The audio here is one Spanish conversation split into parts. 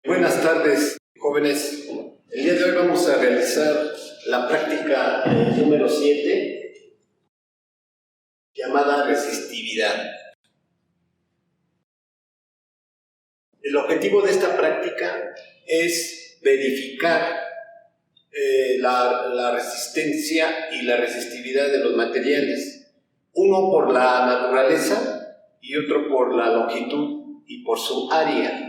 Buenas tardes, jóvenes. El día de hoy vamos a realizar la práctica número 7, llamada resistividad. El objetivo de esta práctica es verificar la resistencia y la resistividad de los materiales, uno por la naturaleza y otro por la longitud y por su área.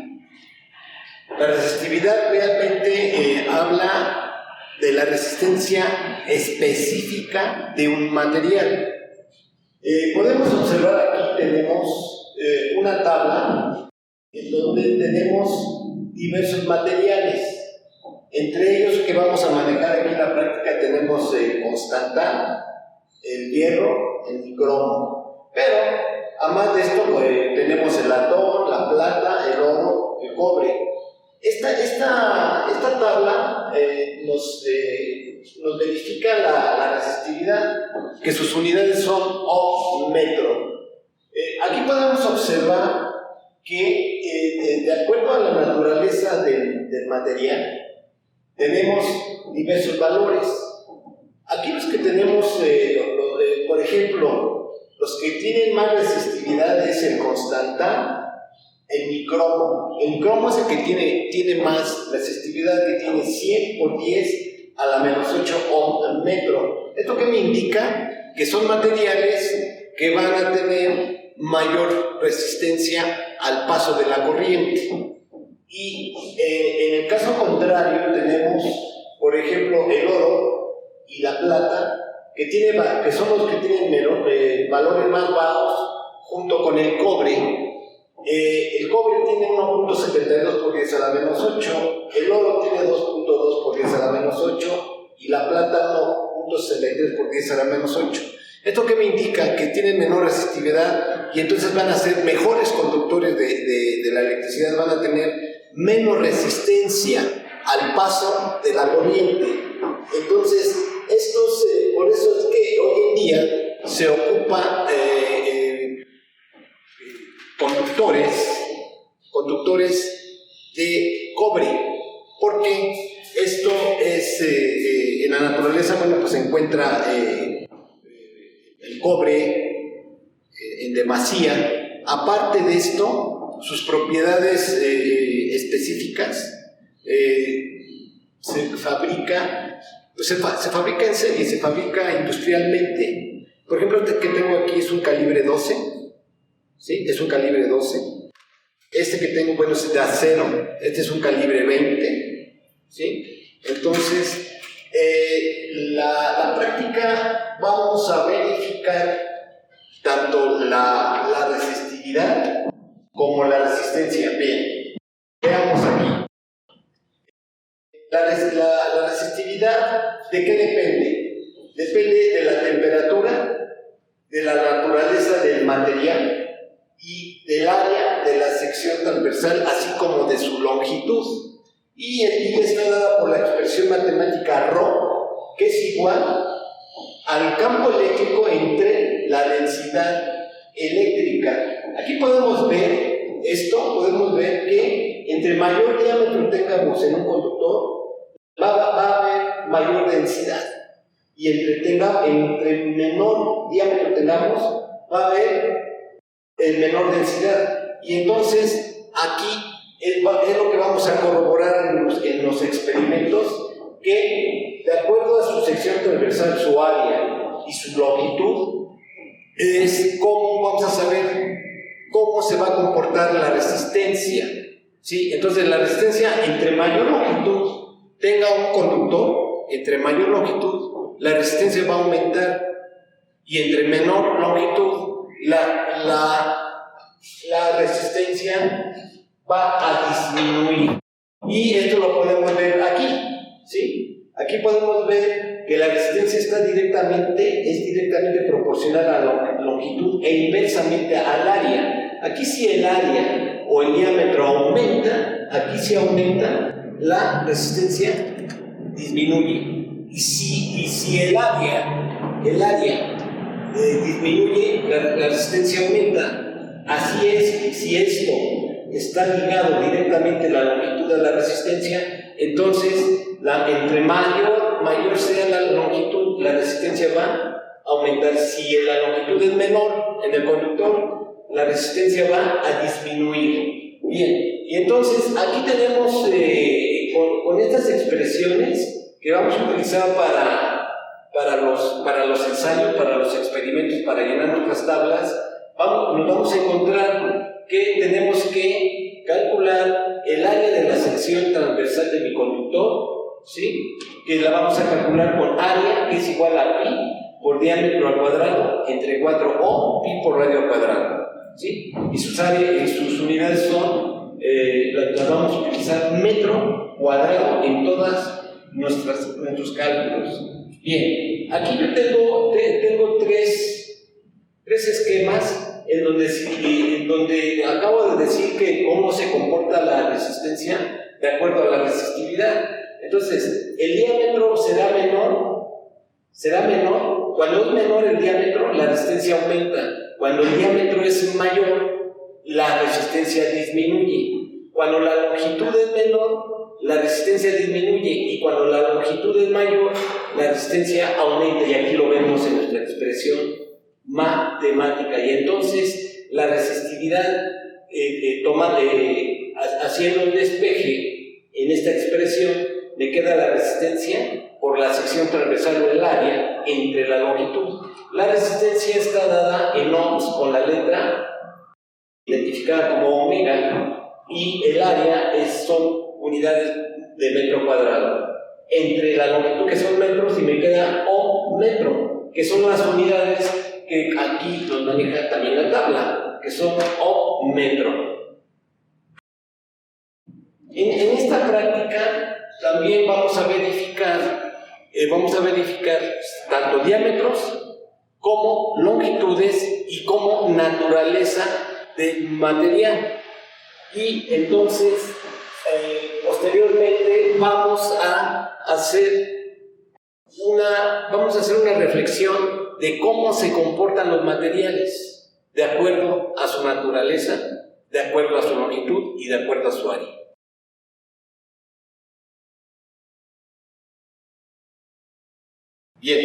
La resistividad realmente habla de la resistencia específica de un material. Podemos observar aquí, tenemos una tabla en donde tenemos diversos materiales. Entre ellos que vamos a manejar aquí en la práctica tenemos el constantal, el hierro, el nicromo. Pero, además de esto, tenemos el latón, la plata, el oro, el cobre. Esta tabla nos verifica la resistividad, que sus unidades son ohm metro. Aquí podemos observar que de acuerdo a la naturaleza del material tenemos diversos valores. Aquí los que tenemos, por ejemplo, los que tienen más resistividad es el constantal, el nicromo. El nicromo es el que tiene más resistividad, que tiene 100 por 10 a la menos 8 ohm metro. ¿Esto qué me indica? Que son materiales que van a tener mayor resistencia al paso de la corriente. Y en el caso contrario tenemos, por ejemplo, el oro y la plata, que son los que tienen valores más bajos, junto con el cobre. El cobre tiene 1.72 por 10 a la menos 8, el oro tiene 2.2 por 10 a la menos 8 y la plata 1.63 por 10 a la menos 8. ¿Esto qué me indica? Que tienen menor resistividad y entonces van a ser mejores conductores de la electricidad, van a tener menos resistencia al paso de la corriente. Entonces, por eso es que hoy en día se ocupa conductores de cobre, porque esto es en la naturaleza, pues se encuentra el cobre en demasía. Aparte de esto, sus propiedades específicas se fabrica en serie, se fabrica industrialmente. Por ejemplo, este que tengo aquí es un calibre 12. ¿Sí? Es un calibre 12. Este que tengo, es de acero. Este es un calibre 20. ¿Sí? Entonces, la práctica vamos a verificar tanto la resistividad como la resistencia. Bien, veamos aquí. La resistividad, ¿de qué depende? Depende de la temperatura, de la naturaleza del material y del área de la sección transversal, así como de su longitud. Y está dada por la expresión matemática ρ, que es igual al campo eléctrico entre la densidad eléctrica. Aquí podemos ver que entre mayor diámetro tengamos en un conductor, va a haber mayor densidad. Y entre menor diámetro tengamos, va a haber menor densidad. Y entonces aquí es lo que vamos a corroborar en los experimentos, que de acuerdo a su sección transversal, su área y su longitud, es cómo vamos a saber cómo se va a comportar la resistencia. ¿Sí? Entonces la resistencia, entre mayor longitud tenga un conductor, entre mayor longitud la resistencia va a aumentar, y entre menor longitud la resistencia va a disminuir. Y esto lo podemos ver aquí, ¿sí? Aquí podemos ver que la resistencia es directamente proporcional a la longitud e inversamente al área. Aquí si el área o el diámetro aumenta, aquí si aumenta, la resistencia disminuye. Y si el área disminuye, la resistencia aumenta. Así es, si esto está ligado directamente la longitud a la resistencia, entonces entre mayor sea la longitud, la resistencia va a aumentar. Si la longitud es menor en el conductor, la resistencia va a disminuir. Bien, y entonces aquí tenemos con estas expresiones que vamos a utilizar para los ensayos, para los experimentos, para llenar nuestras tablas, nos vamos a encontrar que tenemos que calcular el área de la sección transversal de mi conductor, ¿sí? Que la vamos a calcular con área, que es igual a pi por diámetro al cuadrado entre 4 o pi por radio al cuadrado, ¿sí? Y sus unidades son, las vamos a utilizar metro cuadrado en todas nuestros cálculos. Bien, aquí yo tengo tres esquemas en donde acabo de decir que cómo se comporta la resistencia de acuerdo a la resistividad. Entonces, el diámetro será menor. Cuando es menor el diámetro, la resistencia aumenta. Cuando el diámetro es mayor, la resistencia disminuye. Cuando la longitud es menor, la resistencia disminuye, y cuando la longitud es mayor, la resistencia aumenta, y aquí lo vemos en nuestra expresión matemática. Y entonces la resistividad, haciendo un despeje en esta expresión, me queda la resistencia por la sección transversal del área entre la longitud. La resistencia está dada en ohms con la letra identificada como omega, y el área son unidades de metro cuadrado entre la longitud, que son metros, y me queda o metro, que son las unidades que aquí nos maneja también la tabla, que son o metro. En esta práctica también vamos a verificar tanto diámetros como longitudes y como naturaleza del material. Y entonces posteriormente vamos a hacer una reflexión de cómo se comportan los materiales de acuerdo a su naturaleza, de acuerdo a su longitud y de acuerdo a su área. Bien,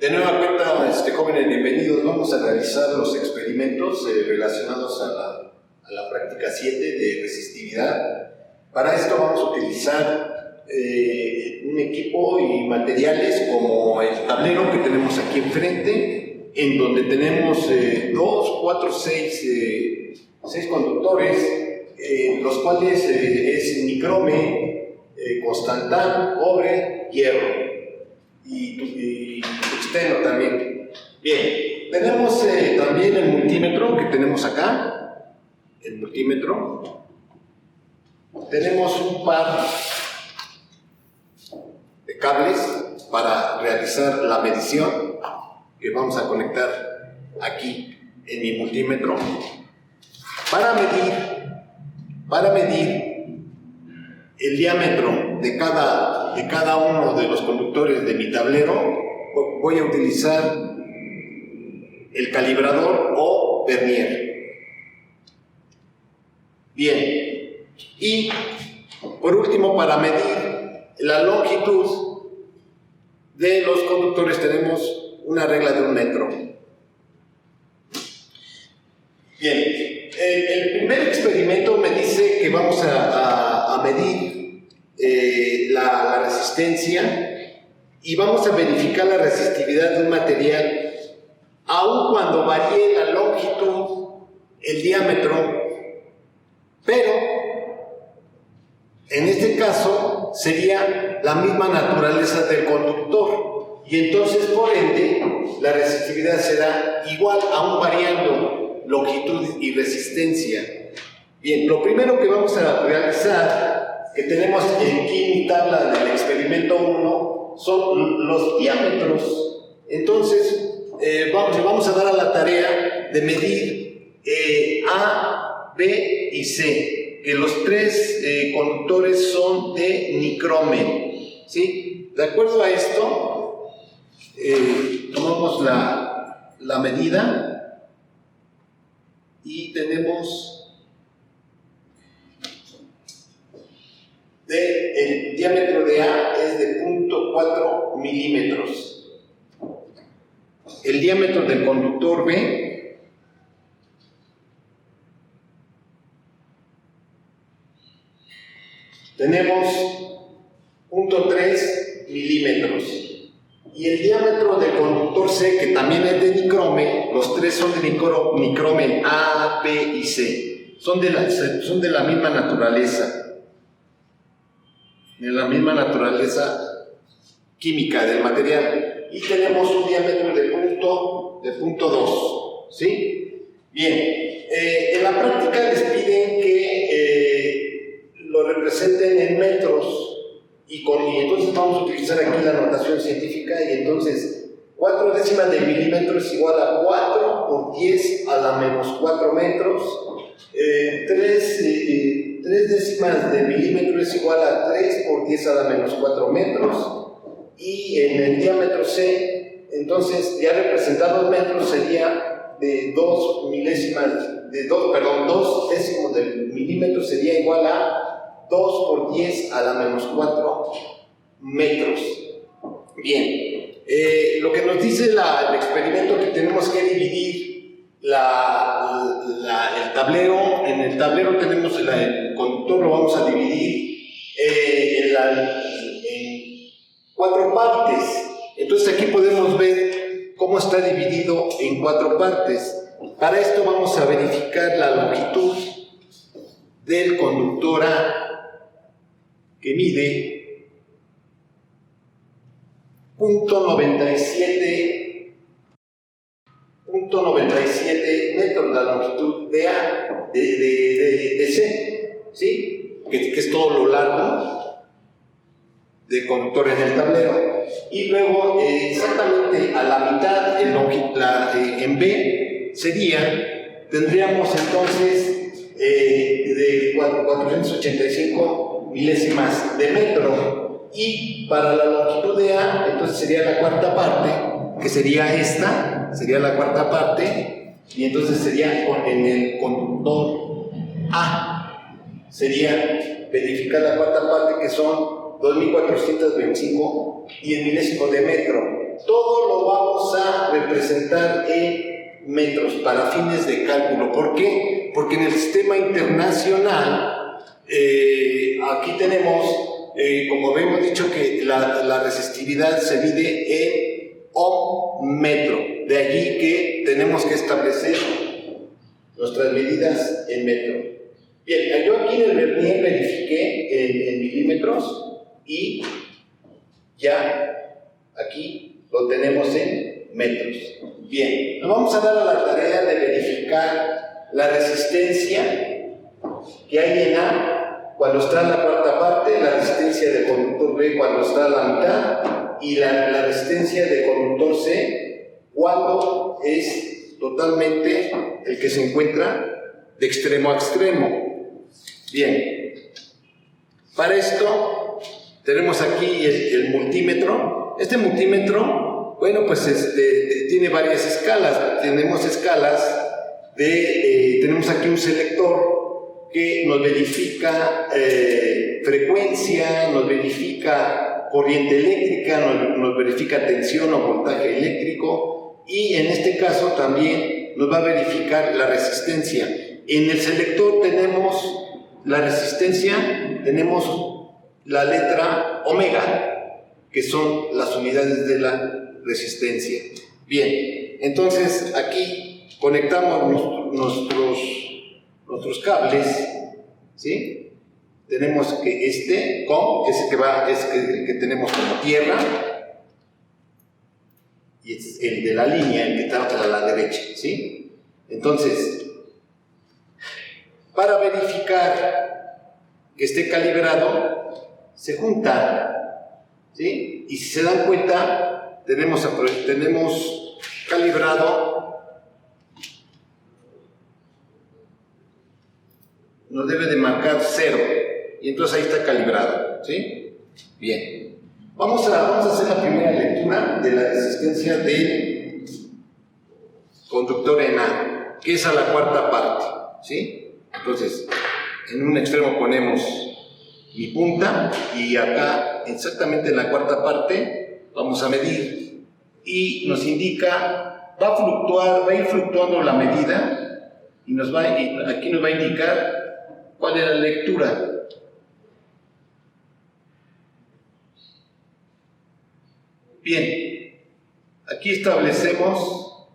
de nueva cuenta, jóvenes, bienvenidos. Vamos a realizar los experimentos relacionados a la práctica 7 de resistividad. Para esto vamos a utilizar un equipo y materiales como el tablero que tenemos aquí enfrente, en donde tenemos 2, 4, 6 conductores, los cuales es nicrome, constantán, cobre, hierro y tungsteno también. Bien, tenemos también el multímetro que tenemos acá, el multímetro. Tenemos un par de cables para realizar la medición que vamos a conectar aquí en mi multímetro. Para medir el diámetro de cada uno de los conductores de mi tablero, voy a utilizar el calibrador o vernier. Bien. Y por último, para medir la longitud de los conductores tenemos una regla de 1 metro. Bien, el primer experimento me dice que vamos a medir la resistencia, y vamos a verificar la resistividad de un material aun cuando varíe la longitud, el diámetro, pero en este caso sería la misma naturaleza del conductor, y entonces por ende la resistividad será igual aún variando longitud y resistencia. Bien, lo primero que vamos a realizar, que tenemos aquí en mi tabla del experimento 1, son los diámetros. Entonces vamos a dar a la tarea de medir A, B y C, que los 3 conductores son de nicrome, ¿sí? De acuerdo a esto, tomamos la medida y tenemos diámetro de A es de 0.4 milímetros. El diámetro del conductor B tenemos 0.3 milímetros. Y el diámetro del conductor C, que también es de nicrome, los tres son de nicrome A, B y C. Son de la misma naturaleza. De la misma naturaleza química del material. Y tenemos un diámetro de 0.2. ¿Sí? Bien. En la práctica les piden que lo representen en metros. Y entonces vamos a utilizar aquí la notación científica, y entonces 4 décimas de milímetro es igual a 4 por 10 a la menos 4 metros. 3 décimas de milímetro es igual a 3 por 10 a la menos 4 metros. Y en el diámetro C, entonces ya representados metros sería de 2 décimos de milímetro sería igual a 2 por 10 a la menos 4 metros. Bien, lo que nos dice el experimento, que tenemos que dividir el tablero. En el tablero tenemos el conductor, lo vamos a dividir en 4 partes. Entonces aquí podemos ver cómo está dividido en 4 partes. Para esto vamos a verificar la longitud del conductor A, que mide 0.97 metros, la longitud de A, de C, ¿sí? Que es todo lo largo del conductor en el tablero. Y luego, exactamente a la mitad, en B, tendríamos entonces de 485 milésimas de metro, y para la longitud de A entonces sería la cuarta parte, que sería esta, sería la cuarta parte, y entonces sería en el conductor A, sería verificar la cuarta parte, que son 2425 y el milésimo de metro. Todo lo vamos a representar en metros para fines de cálculo. ¿Por qué? Porque en el sistema internacional aquí tenemos, como habíamos dicho, que la resistividad se mide en ohm-metro. De allí que tenemos que establecer nuestras medidas en metro. Bien, yo aquí en el vernier verifiqué en milímetros, y ya aquí lo tenemos en metros. Bien, nos vamos a dar a la tarea de verificar la resistencia que hay en A cuando está en la cuarta parte, la resistencia de conductor B cuando está a la mitad, y la resistencia de conductor C cuando es totalmente el que se encuentra de extremo a extremo. Bien, para esto tenemos aquí el multímetro. Este multímetro, bueno, pues tiene varias escalas. Tenemos escalas tenemos aquí un selector que nos verifica frecuencia, nos verifica corriente eléctrica, nos verifica tensión o voltaje eléctrico, y en este caso también nos va a verificar la resistencia. En el selector tenemos la resistencia, tenemos la letra omega, que son las unidades de la resistencia. Bien, entonces aquí conectamos nuestros cables, ¿sí? Tenemos que es el que tenemos como tierra, y es el de la línea, el que está a la derecha, ¿sí? Entonces, para verificar que esté calibrado, se juntan, ¿sí? Y si se dan cuenta, tenemos calibrado, nos debe de marcar 0, y entonces ahí está calibrado, ¿sí? Bien, vamos a hacer la primera lectura de la resistencia del conductor en A, que es a la cuarta parte, ¿sí? Entonces, en un extremo ponemos mi punta, y acá exactamente en la cuarta parte vamos a medir y nos indica, va a ir fluctuando la medida y aquí nos va a indicar cuál es la lectura. Bien, aquí establecemos,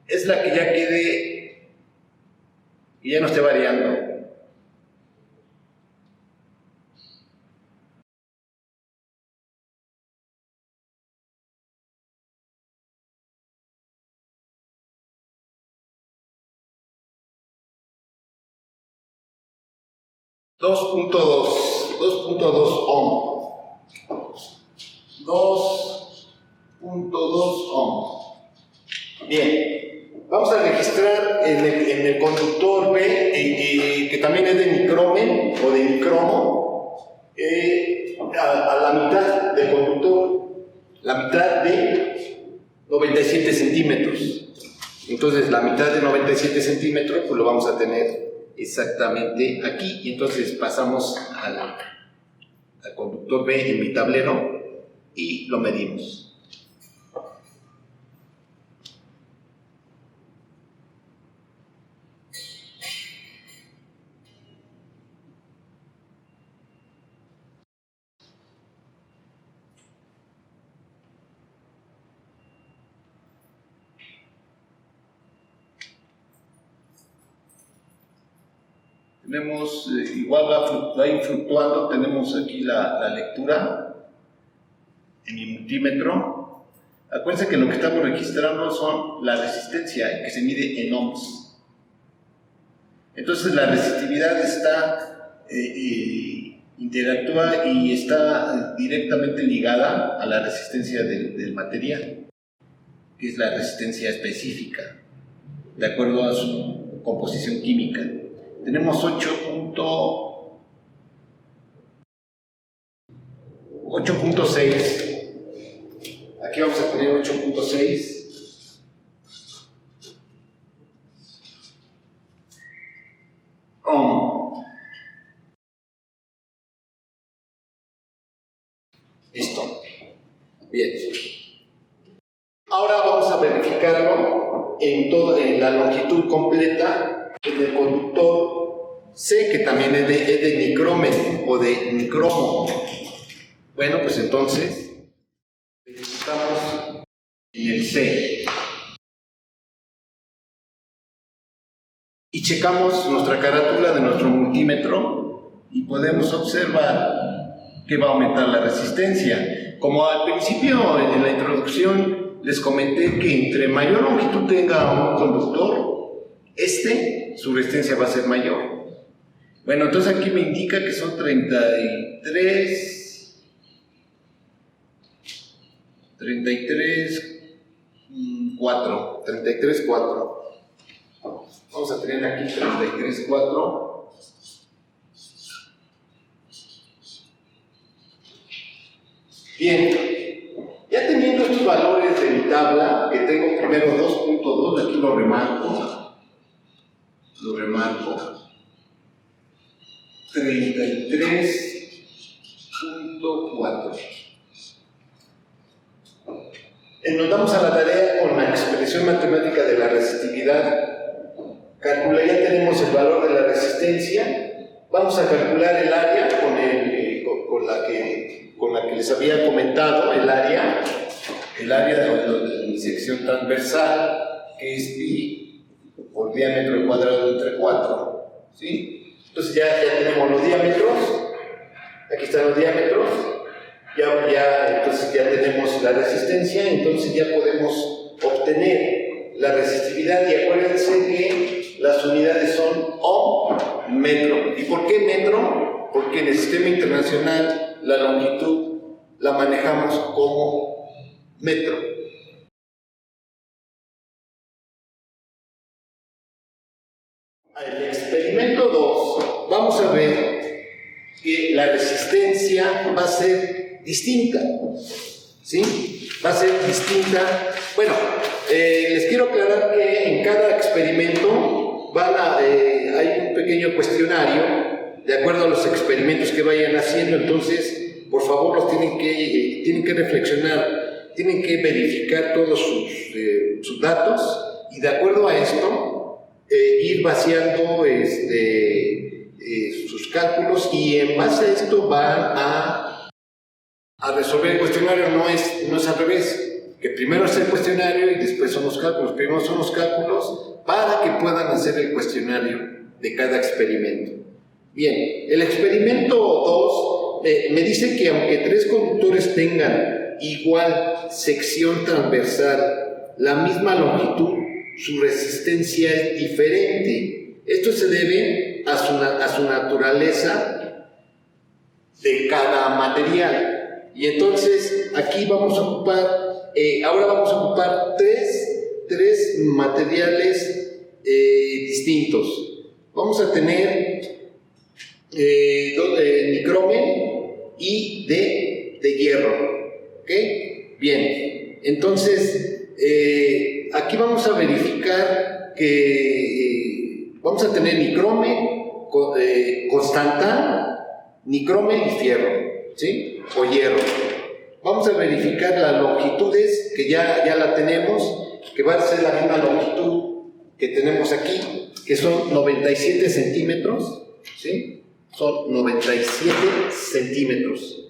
es la que ya quede y ya no esté variando. Dos punto dos ohm. 2.2 ohm. Bien, vamos a registrar en el conductor B, que también es de micromen o de micromo, a la mitad del conductor, la mitad de 97 centímetros. Entonces, la mitad de 97 centímetros, pues lo vamos a tener exactamente aquí. Y entonces pasamos al conductor B en mi tablero y lo medimos. Tenemos, igual va a ir fluctuando, tenemos aquí la lectura en mi multímetro. Acuérdense que lo que estamos registrando son la resistencia, que se mide en ohms. Entonces la resistividad interactúa y está directamente ligada a la resistencia del material, que es la resistencia específica, de acuerdo a su composición química. Tenemos 8.6. Aquí vamos a tener 8.6. Listo. Bien. Ahora vamos a verificarlo en la longitud completa en el conductor C, que también es de micromen o de micromo. Bueno, pues entonces verificamos en el C y checamos nuestra carátula de nuestro multímetro y podemos observar que va a aumentar la resistencia. Como al principio en la introducción les comenté que entre mayor longitud tenga un conductor, su resistencia va a ser mayor. Bueno, entonces aquí me indica que son 33.4. Vamos a tener aquí 33.4. Bien, ya teniendo estos valores de mi tabla, que tengo primero 2.2, aquí lo remarco. 33.4. Nos damos a la tarea con la expresión matemática de la resistividad. Ya tenemos el valor de la resistencia. Vamos a calcular el área con la que les había comentado, el área de mi sección transversal, que es pi por diámetro cuadrado entre 4. ¿Sí? Entonces ya tenemos los diámetros. Aquí están los diámetros. Entonces ya tenemos la resistencia, entonces ya podemos obtener la resistividad. Y acuérdense que las unidades son ohm, metro. ¿Y por qué metro? Porque en el sistema internacional la longitud la manejamos como metro. En el experimento 2 vamos a ver que la resistencia va a ser distinta, ¿sí? Va a ser distinta. Bueno, les quiero aclarar que en cada experimento hay un pequeño cuestionario de acuerdo a los experimentos que vayan haciendo. Entonces, por favor, los tienen que reflexionar, tienen que verificar todos sus datos y de acuerdo a esto, ir vaciando sus cálculos y en base a esto van a resolver el cuestionario. No es al revés, que primero es el cuestionario y después son los cálculos. Primero son los cálculos para que puedan hacer el cuestionario de cada experimento. Bien, el experimento 2 me dice que aunque 3 conductores tengan igual sección transversal, la misma longitud, su resistencia es diferente. Esto se debe a su naturaleza de cada material. Y entonces aquí vamos a ocupar, ahora vamos a ocupar tres materiales distintos. Vamos a tener nicromen y de hierro. ¿Ok? Bien, entonces aquí vamos a verificar que vamos a tener nicromen, constantán, nicromen y fierro, ¿sí? O hierro. Vamos a verificar las longitudes, que ya la tenemos, que va a ser la misma longitud que tenemos aquí, que son 97 centímetros, ¿sí? Son 97 centímetros.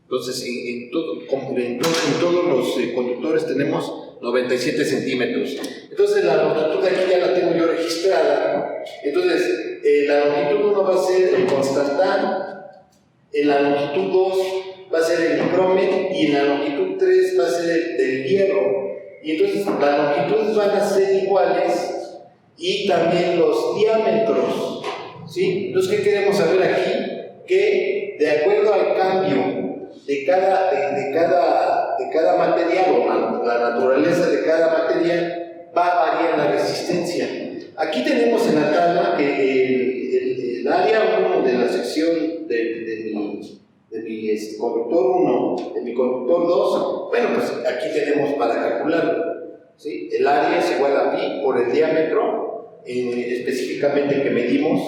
Entonces, en todos los conductores tenemos 97 centímetros. Entonces, la longitud de aquí ya la tengo yo registrada, ¿no? Entonces, la longitud 1 va a ser el constantán, en la longitud 2 va a ser el nicromen y en la longitud 3 va a ser el hierro. Y entonces, las longitudes van a ser iguales y también los diámetros, ¿sí? Entonces, ¿qué queremos saber aquí? Que de acuerdo al cambio de cada material o la naturaleza de cada material va a variar la resistencia. Aquí tenemos en la tabla que el área 1 de la sección de mi conductor 1, de mi conductor 2, bueno, pues aquí tenemos para calcularlo, ¿sí? El área es igual a pi por el diámetro, específicamente que medimos,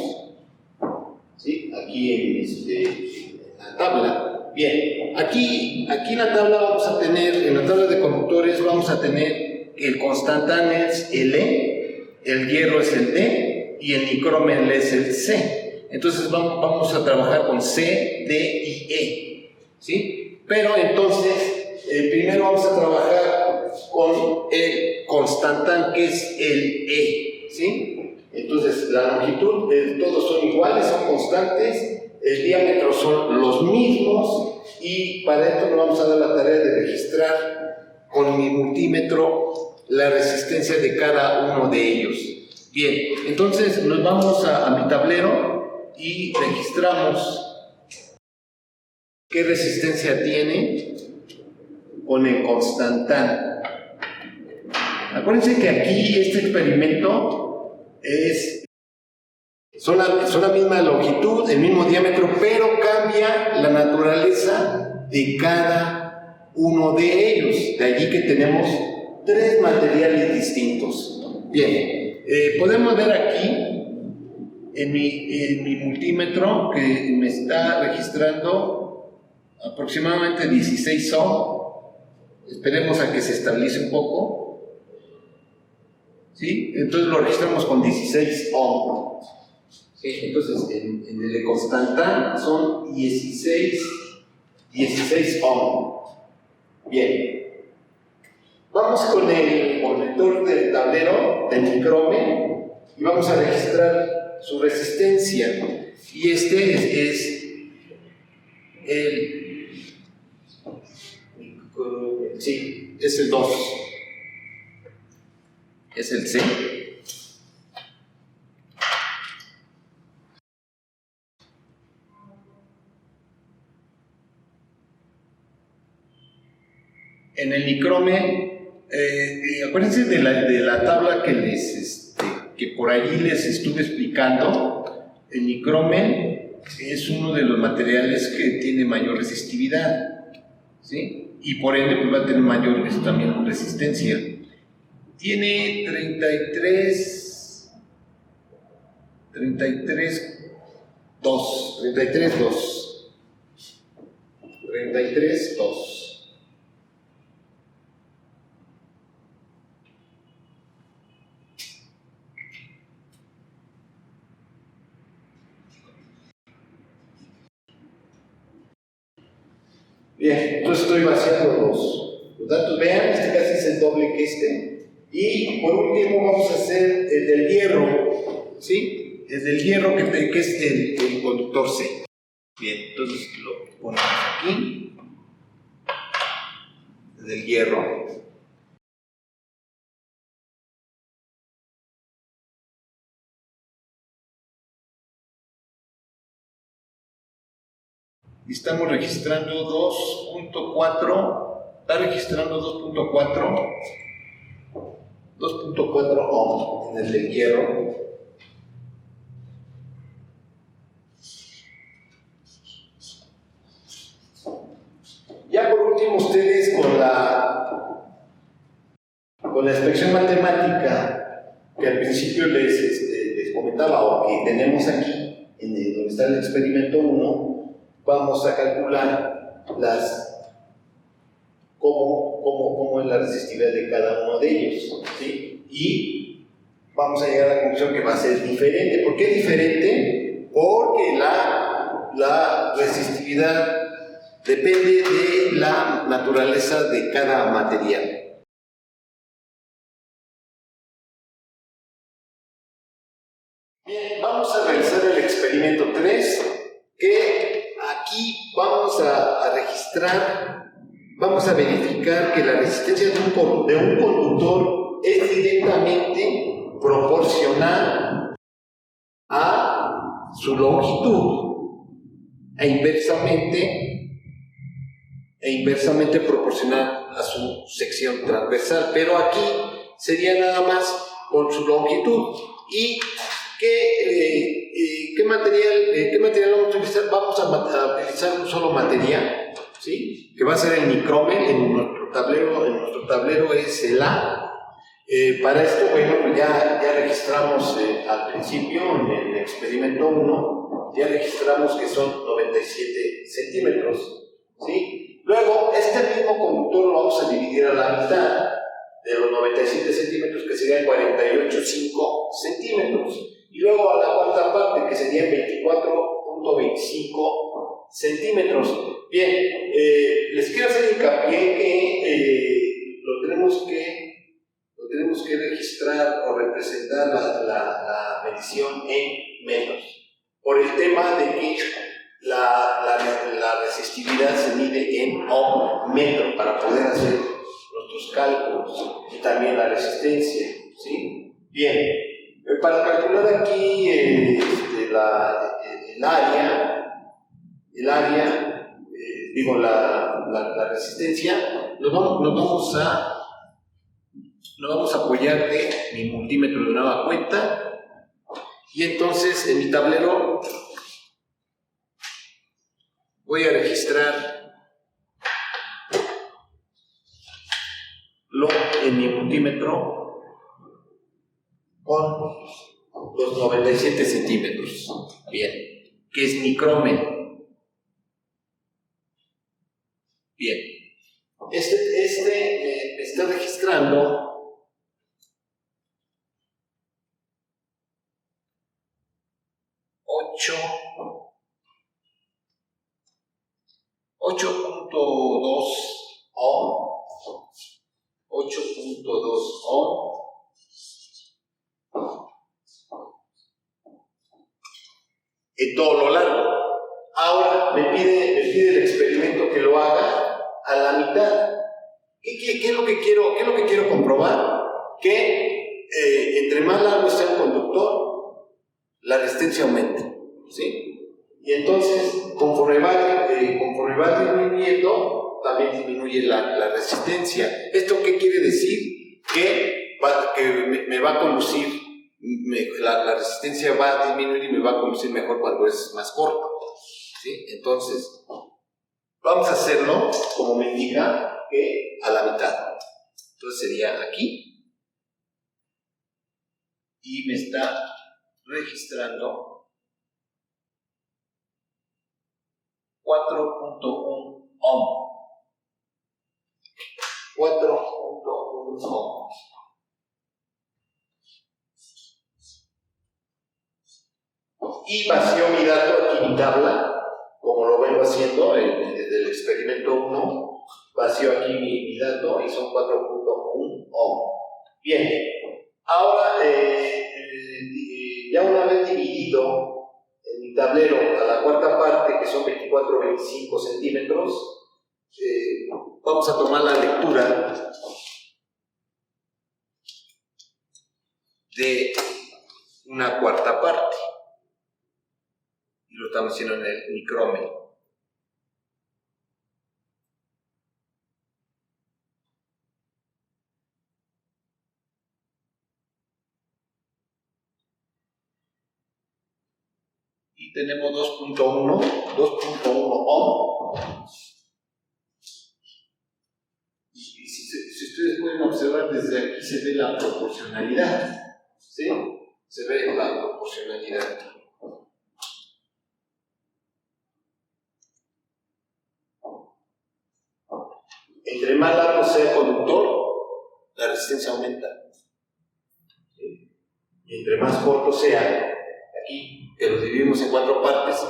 ¿sí? Aquí en la tabla. Bien, aquí en la tabla vamos a tener, en la tabla de conductores vamos a tener que el constantán es el E, el hierro es el D y el nicromen es el C. Entonces vamos a trabajar con C, D y E, ¿sí? Pero entonces, primero vamos a trabajar con el constantán, que es el E, ¿sí? Entonces, la longitud, todos son iguales, son constantes. El diámetro son los mismos y para esto nos vamos a dar la tarea de registrar con mi multímetro la resistencia de cada uno de ellos. Bien, entonces nos vamos a mi tablero y registramos qué resistencia tiene con el constantán. Acuérdense que aquí este experimento son la misma longitud, el mismo diámetro, pero cambia la naturaleza de cada uno de ellos. De allí que tenemos 3 materiales distintos. Bien, podemos ver aquí en mi multímetro que me está registrando aproximadamente 16 ohm. Esperemos a que se estabilice un poco. ¿Sí? Entonces lo registramos con 16 ohm. ¿Sí? Entonces, en el constantán son 16 ohm. Bien. Vamos con el monitor del tablero del nicromen y vamos a registrar su resistencia. Y este es el... Sí, es el 2. Es el C. En el nicromen, acuérdense de la tabla que por allí les estuve explicando. El nicromen es uno de los materiales que tiene mayor resistividad, ¿sí? Y por ende pues va a tener mayor también resistencia. Tiene 33 2. 33, 2. 33, 2. Bien, entonces estoy vaciando los datos. Vean, este casi es el doble que este. Y por último vamos a hacer el del hierro, ¿sí? El del hierro que es el conductor C. Bien, entonces lo ponemos aquí. El del hierro. Y estamos registrando 2.4. Está registrando 2.4 ohm en el del hierro. Ya por último ustedes con la expresión matemática que al principio les comentaba o que tenemos aquí, donde está el experimento 1, vamos a calcular cómo es la resistividad de cada uno de ellos, ¿sí? Y vamos a llegar a la conclusión que va a ser diferente. ¿Por qué diferente? Porque la resistividad depende de la naturaleza de cada material. Bien, vamos a realizar el experimento 3, que aquí vamos a registrar, vamos a verificar que la resistencia de un conductor es directamente proporcional a su longitud e inversamente proporcional a su sección transversal, pero aquí sería nada más con su longitud. ¿Y qué material vamos a utilizar? Vamos a utilizar un solo material, ¿sí? Que va a ser el nicromen. En nuestro tablero es el A. Para esto, bueno, pues ya registramos al principio, en el experimento 1, ya registramos que son 97 centímetros, ¿sí? Luego, este mismo conductor lo vamos a dividir a la mitad de los 97 centímetros, que serían 48,5 centímetros. Y luego a la cuarta parte, que serían 24,25 centímetros. Bien, les quiero hacer hincapié que lo tenemos que registrar o representar la medición en metros, por el tema de que la resistividad se mide en ohm metro para poder hacer nuestros cálculos, y también la resistencia, ¿sí? Bien, para calcular aquí el área, la resistencia, nos vamos a apoyar de mi multímetro de nueva cuenta, y entonces en mi tablero voy a registrar en mi multímetro con los 97 centímetros, bien, que es nicromen. Bien, me está registrando 8.2 ohm, 8.2 ohm, en todo lo largo. Ahora me pide el experimento que lo haga a la mitad. ¿Qué es lo que quiero comprobar? Que entre más largo sea el conductor, la resistencia aumenta, ¿sí? Y entonces, conforme va disminuyendo, también disminuye la resistencia. ¿Esto qué quiere decir? Que me va a conducir, la resistencia va a disminuir y me va a conducir mejor cuando es más corto, ¿sí? Entonces, vamos a hacerlo como me indica, que a la mitad. Entonces sería aquí, y me está registrando 4.1 ohm. 4.1 ohm. Y vacío mi dato aquí en mi tabla, como lo vengo haciendo desde el experimento 1. Vacío aquí mi dato y son 4.1 ohm. Bien, ahora ya una vez dividido en mi tablero a la cuarta parte, que son 24-25 centímetros, vamos a tomar la lectura de una cuarta parte. Y lo estamos haciendo en el micrómetro. Y tenemos 2.1 ohm. Y si ustedes pueden observar, desde aquí se ve la proporcionalidad. ¿Sí? Se ve la proporcionalidad. Entre más largo sea el conductor, la resistencia aumenta. ¿Sí? Y entre más corto sea, aquí, que lo dividimos en 4 partes,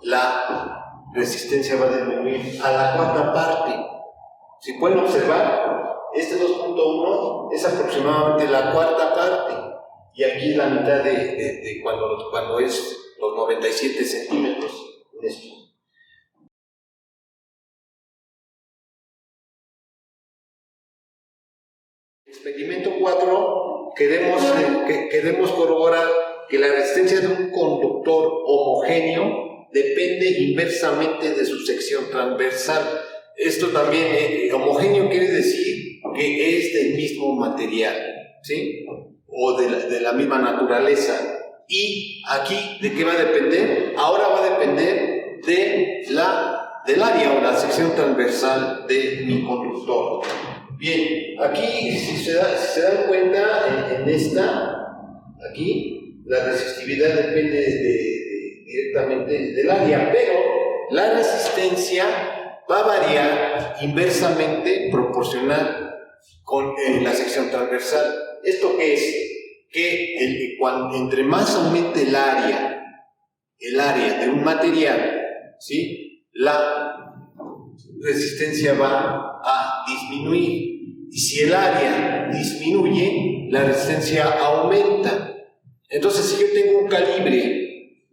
la resistencia va a disminuir a la cuarta parte. Si pueden observar, este 2.1 es aproximadamente la cuarta parte, y aquí es la mitad de cuando es los 97 centímetros. Experimento 4, queremos corroborar que la resistencia de un conductor homogéneo depende inversamente de su sección transversal. Esto también, homogéneo quiere decir que es del mismo material, ¿sí? O de la misma naturaleza. Y aquí, ¿de qué va a depender? Ahora va a depender del área o la sección transversal de mi conductor. Bien, aquí si se dan cuenta, en esta, aquí, la resistividad depende directamente del área, pero la resistencia va a variar inversamente proporcional con la sección transversal. ¿Esto qué es? Que entre más aumente el área de un material, ¿sí?, la resistencia va a disminuir. Y si el área disminuye, la resistencia aumenta. Entonces, si yo tengo un calibre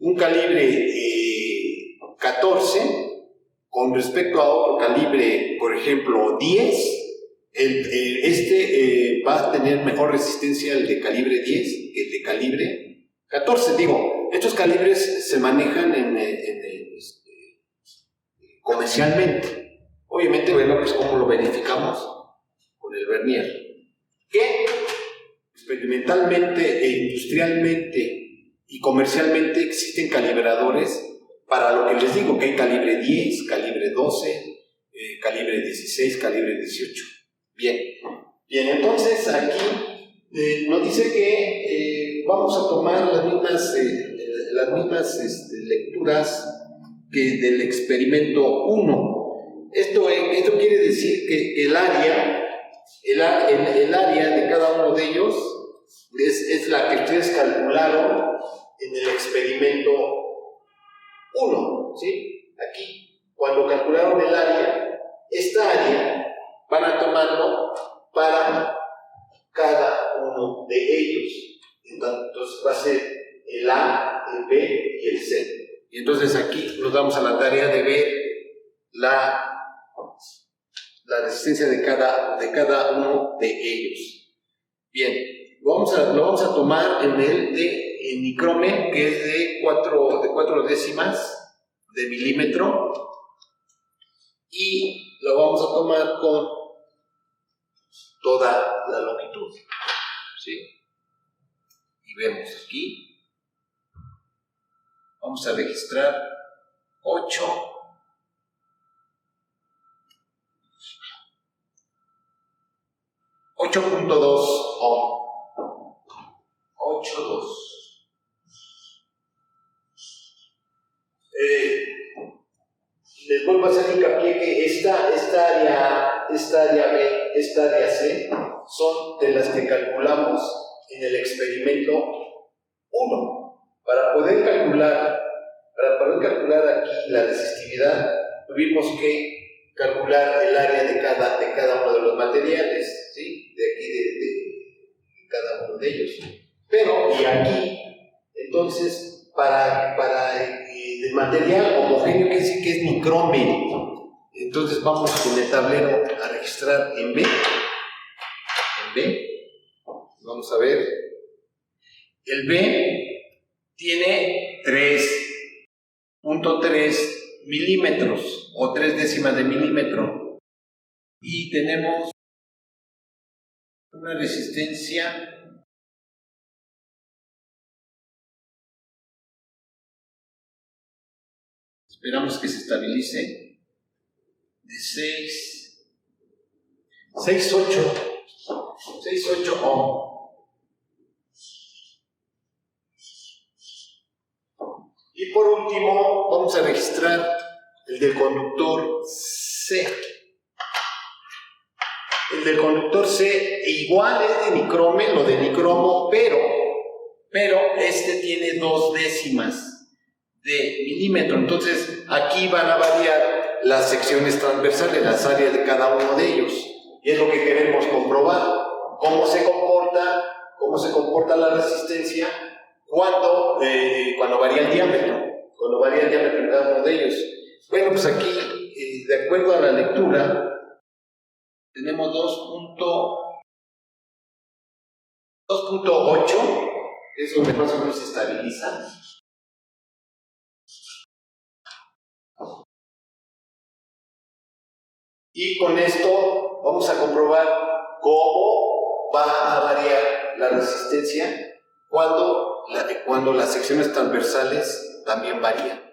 14 con respecto a otro calibre, por ejemplo 10, este va a tener mejor resistencia el de calibre 10 que el de calibre 14. Digo, estos calibres se manejan comercialmente. Obviamente, bueno, pues ¿cómo lo verificamos? Con el vernier. Que experimentalmente e industrialmente y comercialmente existen calibradores para lo que les digo, que hay calibre 10, calibre 12, calibre 16, calibre 18. Bien, entonces aquí nos dice que vamos a tomar las mismas lecturas que del experimento 1. Esto quiere decir que el área de cada uno de ellos es la que ustedes calcularon en el experimento 1, ¿sí? Aquí, cuando calcularon el área, esta área van a tomarlo para cada uno de ellos. Entonces va a ser el A, el B y el C. Y entonces aquí nos damos a la tarea de ver la resistencia de cada uno de ellos. Bien, lo vamos a tomar en el micrómetro, que es de 4 décimas de milímetro, y lo vamos a tomar con toda la longitud, ¿sí? Y vemos aquí, vamos a registrar 8.2 ohm. 8.2. vuelvo a hacer hincapié que esta área B, esta área C, son de las que calculamos en el experimento 1. Para poder calcular aquí la resistividad, tuvimos que calcular el área de cada uno de los materiales, ¿sí? De aquí, de cada uno de ellos. Pero, y aquí, entonces, para el material homogéneo, que sí que es micrómetro. Entonces vamos con el tablero a registrar en B. Vamos a ver. El B tiene 3.3 milímetros o 3 décimas de milímetro. Y tenemos una resistencia esperamos que se estabilice de 6.8 ohm. Y por último vamos a registrar el del conductor C. El del conductor C igual es de nicromo, lo de nicromo, pero este tiene 2 décimas de milímetro. Entonces aquí van a variar las secciones transversales, las áreas de cada uno de ellos. Y es lo que queremos comprobar. Cómo se comporta la resistencia cuando varía el diámetro. Cuando varía el diámetro en cada uno de ellos. Bueno, pues aquí, de acuerdo a la lectura, tenemos 2.8, es donde más o menos se estabiliza. Y con esto vamos a comprobar cómo va a variar la resistencia cuando las secciones transversales también varían.